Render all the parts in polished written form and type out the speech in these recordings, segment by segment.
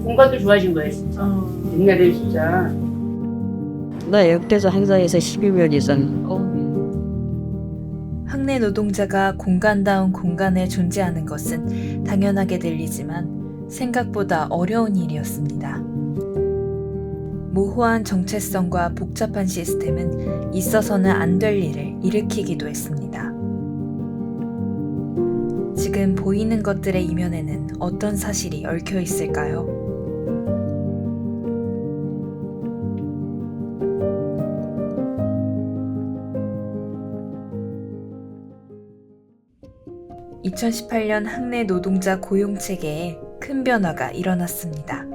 공간도 좋아진 거예요, 진짜. 옛날에 진짜. 나 역대사 행사에서 12년 이상. 학내 노동자가 공간다운 공간에 존재하는 것은 당연하게 들리지만 생각보다 어려운 일이었습니다. 모호한 정체성과 복잡한 시스템은 있어서는 안 될 일을 일으키기도 했습니다. 지금 보이는 것들의 이면에는 어떤 사실이 얽혀 있을까요? (2018년) 학내 노동자 고용 체계에 큰 변화가 일어났습니다.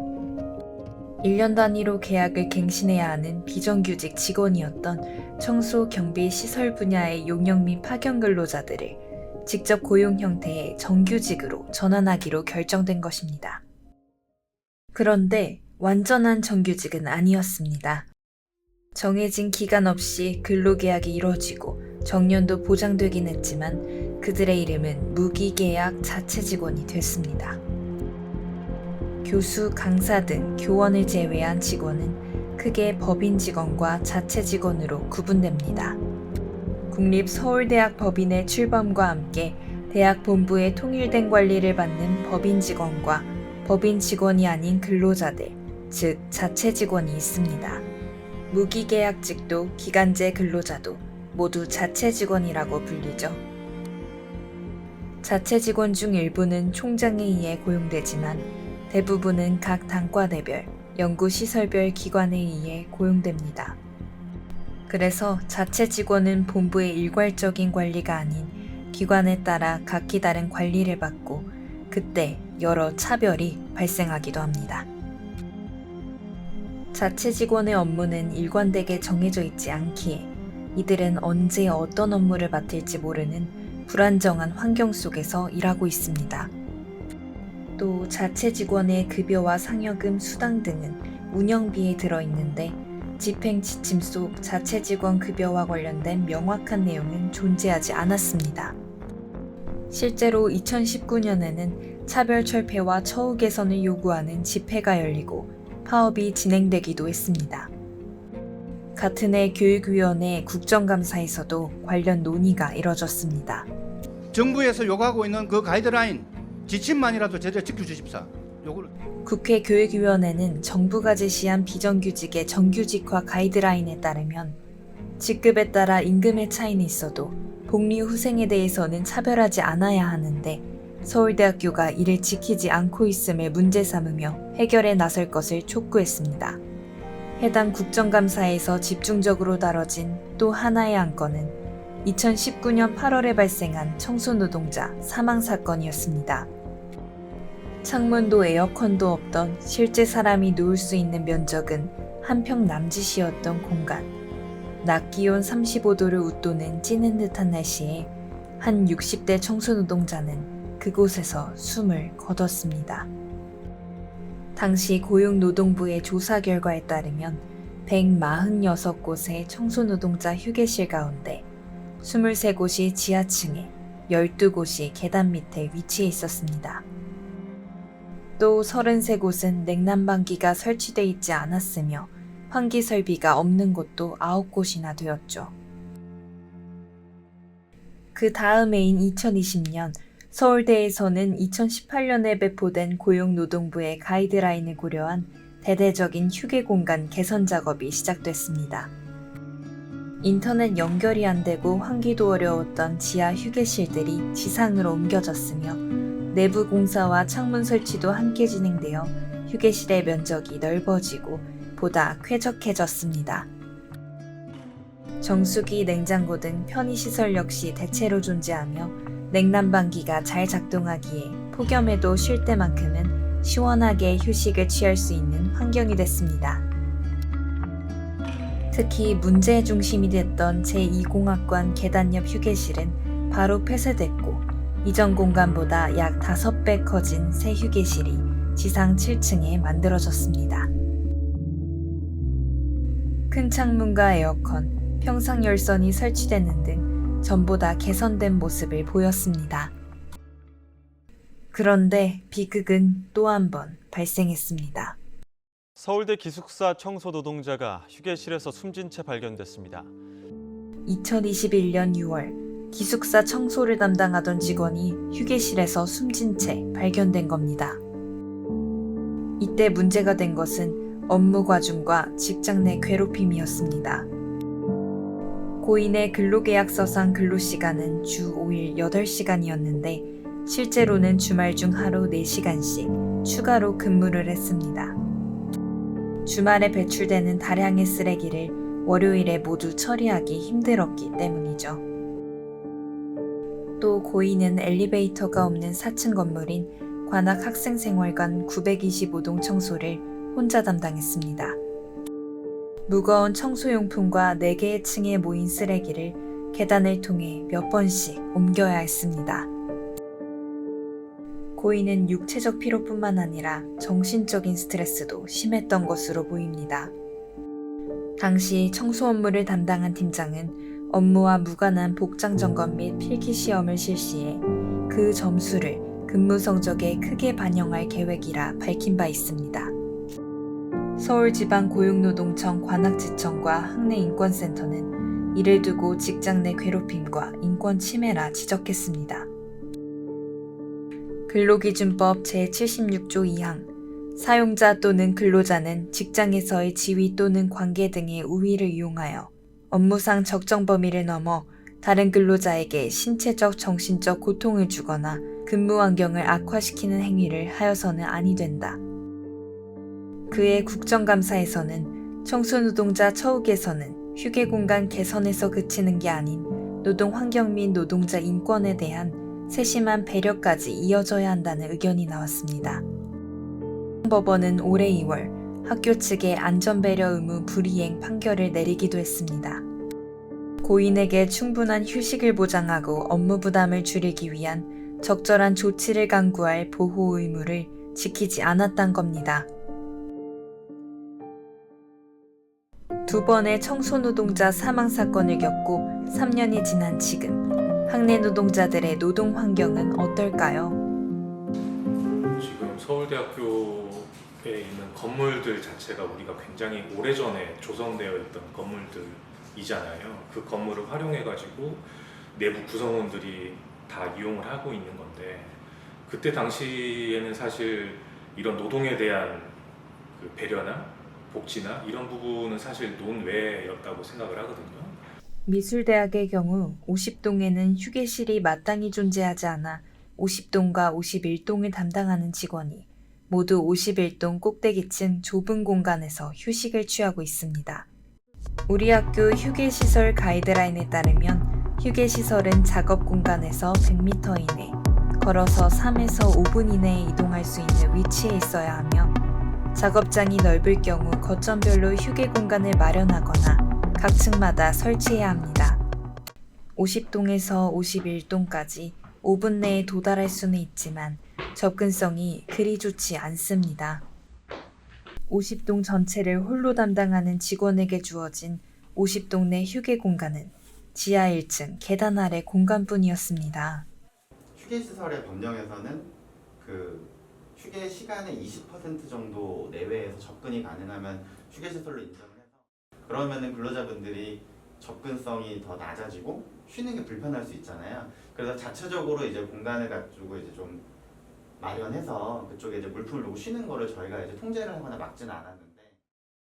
1년 단위로 계약을 갱신해야 하는 비정규직 직원이었던 청소, 경비, 시설 분야의 용역 및 파견 근로자들을 직접 고용 형태의 정규직으로 전환하기로 결정된 것입니다. 그런데 완전한 정규직은 아니었습니다. 정해진 기간 없이 근로계약이 이루어지고 정년도 보장되긴 했지만 그들의 이름은 무기계약 자체직원이 됐습니다. 교수, 강사 등 교원을 제외한 직원은 크게 법인 직원과 자체 직원으로 구분됩니다. 국립서울대학 법인의 출범과 함께 대학 본부의 통일된 관리를 받는 법인 직원과 법인 직원이 아닌 근로자들, 즉 자체 직원이 있습니다. 무기계약직도 기간제 근로자도 모두 자체 직원이라고 불리죠. 자체 직원 중 일부는 총장에 의해 고용되지만 대부분은 각 단과대별, 연구시설별 기관에 의해 고용됩니다. 그래서 자체 직원은 본부의 일괄적인 관리가 아닌 기관에 따라 각기 다른 관리를 받고 그때 여러 차별이 발생하기도 합니다. 자체 직원의 업무는 일관되게 정해져 있지 않기에 이들은 언제 어떤 업무를 맡을지 모르는 불안정한 환경 속에서 일하고 있습니다. 또 자체 직원의 급여와 상여금, 수당 등은 운영비에 들어있는데 집행 지침 속 자체 직원 급여와 관련된 명확한 내용은 존재하지 않았습니다. 실제로 2019년에는 차별 철폐와 처우 개선을 요구하는 집회가 열리고 파업이 진행되기도 했습니다. 같은 해 교육위원회 국정감사에서도 관련 논의가 이뤄졌습니다. 정부에서 요구하고 있는 그 가이드라인 지침만이라도 제대로 지켜주십사. 국회 교육위원회는 정부가 제시한 비정규직의 정규직화 가이드라인에 따르면 직급에 따라 임금의 차이는 있어도 복리 후생에 대해서는 차별하지 않아야 하는데 서울대학교가 이를 지키지 않고 있음을 문제 삼으며 해결에 나설 것을 촉구했습니다. 해당 국정감사에서 집중적으로 다뤄진 또 하나의 안건은 2019년 8월에 발생한 청소노동자 사망 사건이었습니다. 창문도 에어컨도 없던 실제 사람이 누울 수 있는 면적은 한 평 남짓이었던 공간. 낮 기온 35도를 웃도는 찌는 듯한 날씨에 한 60대 청소노동자는 그곳에서 숨을 거뒀습니다. 당시 고용노동부의 조사 결과에 따르면 146곳의 청소노동자 휴게실 가운데 23곳이 지하층에 12곳이 계단 밑에 위치해 있었습니다. 또 33곳은 냉난방기가 설치돼 있지 않았으며 환기 설비가 없는 곳도 9곳이나 되었죠. 그 다음 해인 2020년 서울대에서는 2018년에 배포된 고용노동부의 가이드라인을 고려한 대대적인 휴게 공간 개선 작업이 시작됐습니다. 인터넷 연결이 안 되고 환기도 어려웠던 지하 휴게실들이 지상으로 옮겨졌으며 내부 공사와 창문 설치도 함께 진행되어 휴게실의 면적이 넓어지고 보다 쾌적해졌습니다. 정수기, 냉장고 등 편의시설 역시 대체로 존재하며 냉난방기가 잘 작동하기에 폭염에도 쉴 때만큼은 시원하게 휴식을 취할 수 있는 환경이 됐습니다. 특히 문제의 중심이 됐던 제2공학관 계단 옆 휴게실은 바로 폐쇄됐고 이전 공간보다 약 5배 커진 새 휴게실이 지상 7층에 만들어졌습니다. 큰 창문과 에어컨, 평상 열선이 설치되는 등 전보다 개선된 모습을 보였습니다. 그런데 비극은 또 한 번 발생했습니다. 서울대 기숙사 청소 노동자가 휴게실에서 숨진 채 발견됐습니다. 2021년 6월 기숙사 청소를 담당하던 직원이 휴게실에서 숨진 채 발견된 겁니다. 이때 문제가 된 것은 업무 과중과 직장 내 괴롭힘이었습니다. 고인의 근로계약서상 근로시간은 주 5일 8시간이었는데 실제로는 주말 중 하루 4시간씩 추가로 근무를 했습니다. 주말에 배출되는 다량의 쓰레기를 월요일에 모두 처리하기 힘들었기 때문이죠. 또 고인은 엘리베이터가 없는 4층 건물인 관악학생생활관 925동 청소를 혼자 담당했습니다. 무거운 청소용품과 4개의 층에 모인 쓰레기를 계단을 통해 몇 번씩 옮겨야 했습니다. 고인은 육체적 피로뿐만 아니라 정신적인 스트레스도 심했던 것으로 보입니다. 당시 청소 업무를 담당한 팀장은 업무와 무관한 복장 점검 및 필기 시험을 실시해 그 점수를 근무 성적에 크게 반영할 계획이라 밝힌 바 있습니다. 서울지방고용노동청 관악지청과 학내인권센터는 이를 두고 직장 내 괴롭힘과 인권 침해라 지적했습니다. 근로기준법 제76조 2항 사용자 또는 근로자는 직장에서의 지위 또는 관계 등의 우위를 이용하여 업무상 적정 범위를 넘어 다른 근로자에게 신체적, 정신적 고통을 주거나 근무 환경을 악화시키는 행위를 하여서는 아니 된다. 그의 국정감사에서는 청소노동자 처우 개선은 휴게 공간 개선에서 그치는 게 아닌 노동 환경 및 노동자 인권에 대한 세심한 배려까지 이어져야 한다는 의견이 나왔습니다. 법원은 올해 2월 학교 측의 안전배려 의무 불이행 판결을 내리기도 했습니다. 고인에게 충분한 휴식을 보장하고 업무 부담을 줄이기 위한 적절한 조치를 강구할 보호 의무를 지키지 않았단 겁니다. 두 번의 청소노동자 사망 사건을 겪고 3년이 지난 지금 학내 노동자들의 노동 환경은 어떨까요? 지금 서울대학교에 있는 건물들 자체가 우리가 굉장히 오래전에 조성되어 있던 건물들이잖아요. 그 건물을 활용해가지고 내부 구성원들이 다 이용을 하고 있는 건데 그때 당시에는 사실 이런 노동에 대한 그 배려나 복지나 이런 부분은 사실 논외였다고 생각을 하거든요. 미술대학의 경우 50동에는 휴게실이 마땅히 존재하지 않아 50동과 51동을 담당하는 직원이 모두 51동 꼭대기층 좁은 공간에서 휴식을 취하고 있습니다. 우리 학교 휴게시설 가이드라인에 따르면 휴게시설은 작업 공간에서 100m 이내, 걸어서 3에서 5분 이내에 이동할 수 있는 위치에 있어야 하며 작업장이 넓을 경우 거점별로 휴게 공간을 마련하거나 각 층마다 설치해야 합니다. 50동에서 51동까지 5분 내에 도달할 수는 있지만 접근성이 그리 좋지 않습니다. 50동 전체를 홀로 담당하는 직원에게 주어진 50동 내 휴게 공간은 지하 1층 계단 아래 공간뿐이었습니다. 휴게시설의 법령에서는 그 휴게 시간의 20% 정도 내외에서 접근이 가능하면 휴게시설로 인정을 해서 그러면은 근로자분들이 접근성이 더 낮아지고 쉬는 게 불편할 수 있잖아요. 그래서 자체적으로 이제 공간을 가지고 이제 좀 마련해서 그쪽에 이제 물품을 놓고 쉬는 거를 저희가 이제 통제를 하거나 막지는 않았는데,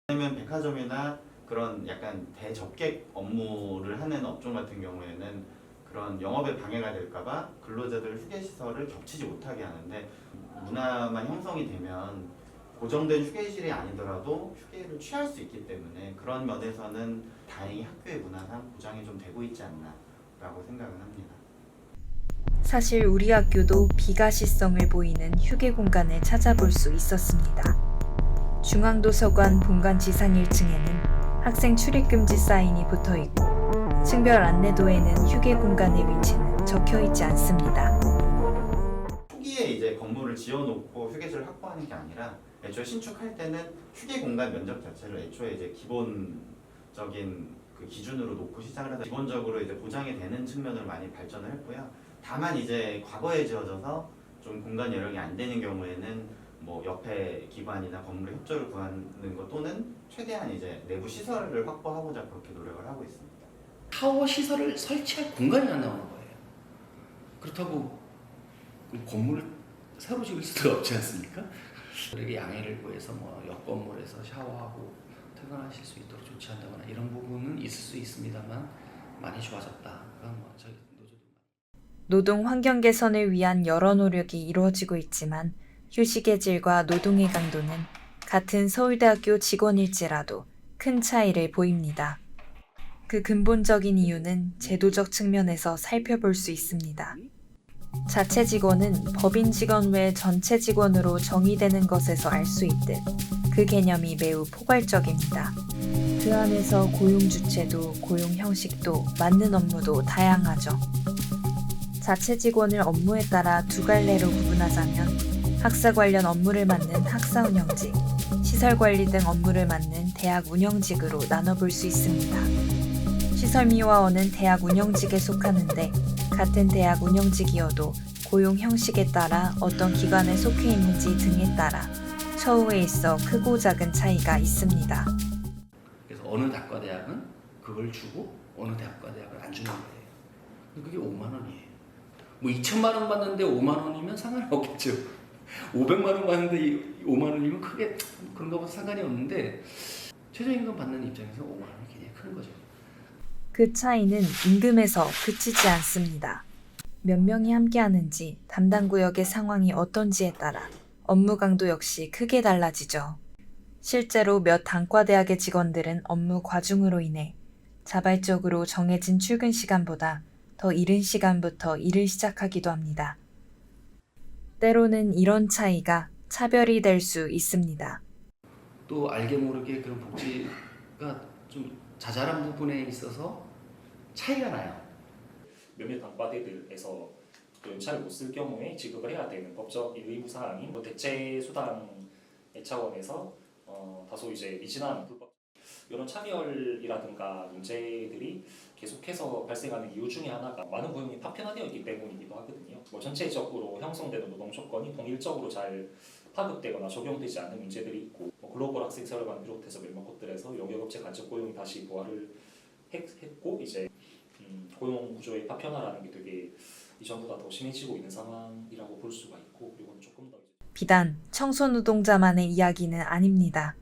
왜냐면 백화점이나 그런 약간 대접객 업무를 하는 업종 같은 경우에는 그런 영업에 방해가 될까봐 근로자들 휴게시설을 겹치지 못하게 하는데, 문화만 형성이 되면 고정된 휴게실이 아니더라도 휴게를 취할 수 있기 때문에 그런 면에서는 다행히 학교의 문화상 보장이 좀 되고 있지 않나라고 생각은 합니다. 사실 우리 학교도 비가시성을 보이는 휴게 공간을 찾아볼 수 있었습니다. 중앙도서관 본관 지상 1층에는 학생 출입금지 사인이 붙어있고 층별 안내도에는 휴게 공간의 위치는 적혀있지 않습니다. 초기에 이제 건물을 지어놓고 휴게실을 확보하는 게 아니라 애초에 신축할 때는 휴게 공간 면적 자체를 애초에 이제 기본적인 그 기준으로 놓고 시작을 해서 기본적으로 이제 보장이 되는 측면으로 많이 발전을 했고요. 다만 이제 과거에 지어져서 좀 공간 여력이 안 되는 경우에는 뭐 옆에 기관이나 건물의 협조를 구하는 것 또는 최대한 이제 내부 시설을 확보하고자 그렇게 노력을 하고 있습니다. 샤워 시설을 설치할 공간이 안 나오는 거예요. 그렇다고 건물을 새로 지을 수도 없지 않습니까? 우리에게 양해를 구해서 뭐 옆 건물에서 샤워하고 퇴근하실 수 있도록 조치한다거나 이런 부분은 있을 수 있습니다만 많이 좋아졌다. 그건 뭐 저희 노조도 노동 환경 개선을 위한 여러 노력이 이루어지고 있지만 휴식의 질과 노동의 강도는 같은 서울대학교 직원일지라도 큰 차이를 보입니다. 그 근본적인 이유는 제도적 측면에서 살펴볼 수 있습니다. 자체 직원은 법인 직원 외 전체 직원으로 정의되는 것에서 알 수 있듯 그 개념이 매우 포괄적입니다. 그 안에서 고용 주체도 고용 형식도 맞는 업무도 다양하죠. 자체 직원을 업무에 따라 두 갈래로 구분하자면 학사 관련 업무를 맡는 학사 운영직, 시설 관리 등 업무를 맡는 대학 운영직으로 나눠볼 수 있습니다. 시설미화원은 대학 운영직에 속하는데 같은 대학 운영직이어도 고용 형식에 따라 어떤 기관에 속해 있는지 등에 따라 처우에 있어 크고 작은 차이가 있습니다. 그래서 어느 대학과 대학은 그걸 주고 어느 대학과 대학은 안 주는 거예요. 그게 5만 원이에요. 뭐 2천만 원 받는데 5만 원이면 상관이 없겠죠. 500만 원 받는데 5만 원이면 크게 그런가 봐서 상관이 없는데 최저임금 받는 입장에서 5만 원이 굉장히 큰 거죠. 그 차이는 임금에서 그치지 않습니다. 몇 명이 함께하는지 담당 구역의 상황이 어떤지에 따라 업무 강도 역시 크게 달라지죠. 실제로 몇 단과대학의 직원들은 업무 과중으로 인해 자발적으로 정해진 출근 시간보다 더 이른 시간부터 일을 시작하기도 합니다. 때로는 이런 차이가 차별이 될 수 있습니다. 또 알게 모르게 그런 복지가 좀 자잘한 부분에 있어서 차이가 나요. 몇몇 단과대들에서 또 연차를 못 쓸 경우에 지급을 해야 되는 법적 의무 사항인 대체 수당의 차원에서 다소 이제 미진한 불법 이런 차별이라든가 문제들이 계속해서 발생하는 이유 중에 하나가 많은 고용이 파편화되어 있기 때문이기도 하거든요. 뭐 전체적으로 형성되는 노동 조건이 동일적으로 잘 파급되거나 적용되지 않는 문제들이 있고 뭐 글로벌 학생 생활관 비롯해서 몇몇 곳들에서 영역업체 간접 고용이 다시 부활을 했고 이제 고용 구조의 파편화라는 게 되게 이전보다 더 심해지고 있는 상황이라고 볼 수가 있고 이건 조금 더 비단 청소노동자만의 이야기는 아닙니다.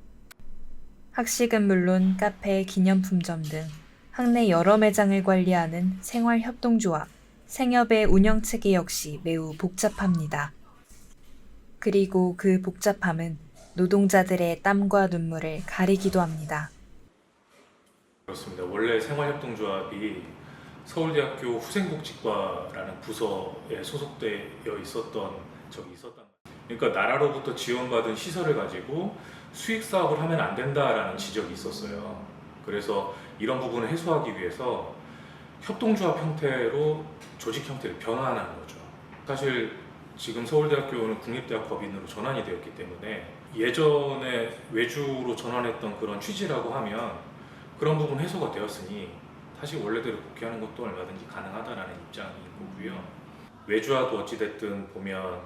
학식은 물론 카페, 기념품점 등 학내 여러 매장을 관리하는 생활협동조합, 생협의 운영체계 역시 매우 복잡합니다. 그리고 그 복잡함은 노동자들의 땀과 눈물을 가리기도 합니다. 그렇습니다. 원래 생활협동조합이 서울대학교 후생복지과라는 부서에 소속되어 있었던 적이 있었단 말이에요. 그러니까 나라로부터 지원받은 시설을 가지고 수익 사업을 하면 안 된다라는 지적이 있었어요. 그래서 이런 부분을 해소하기 위해서 협동조합 형태로 조직 형태를 변환하는 거죠. 사실 지금 서울대학교는 국립대학 법인으로 전환이 되었기 때문에 예전에 외주로 전환했던 그런 취지라고 하면 그런 부분 해소가 되었으니 다시 원래대로 복귀하는 것도 얼마든지 가능하다라는 입장인 거고요. 외주화도 어찌됐든 보면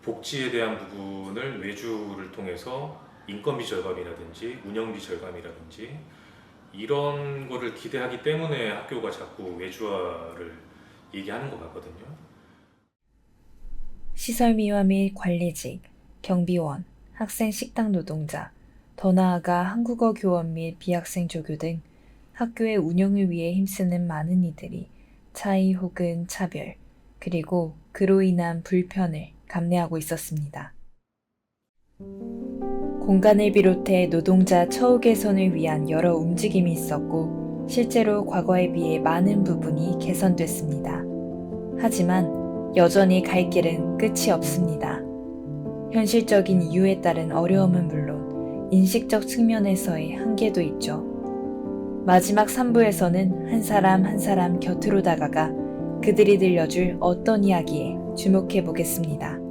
복지에 대한 부분을 외주를 통해서 인건비 절감이라든지 운영비 절감이라든지 이런 거를 기대하기 때문에 학교가 자꾸 외주화를 얘기하는 것 같거든요. 시설미화 및 관리직, 경비원, 학생 식당 노동자, 더 나아가 한국어 교원 및 비학생 조교 등 학교의 운영을 위해 힘쓰는 많은 이들이 차이 혹은 차별, 그리고 그로 인한 불편을 감내하고 있었습니다. 공간을 비롯해 노동자 처우 개선을 위한 여러 움직임이 있었고 실제로 과거에 비해 많은 부분이 개선됐습니다. 하지만 여전히 갈 길은 끝이 없습니다. 현실적인 이유에 따른 어려움은 물론 인식적 측면에서의 한계도 있죠. 마지막 3부에서는 한 사람 한 사람 곁으로 다가가 그들이 들려줄 어떤 이야기에 주목해 보겠습니다.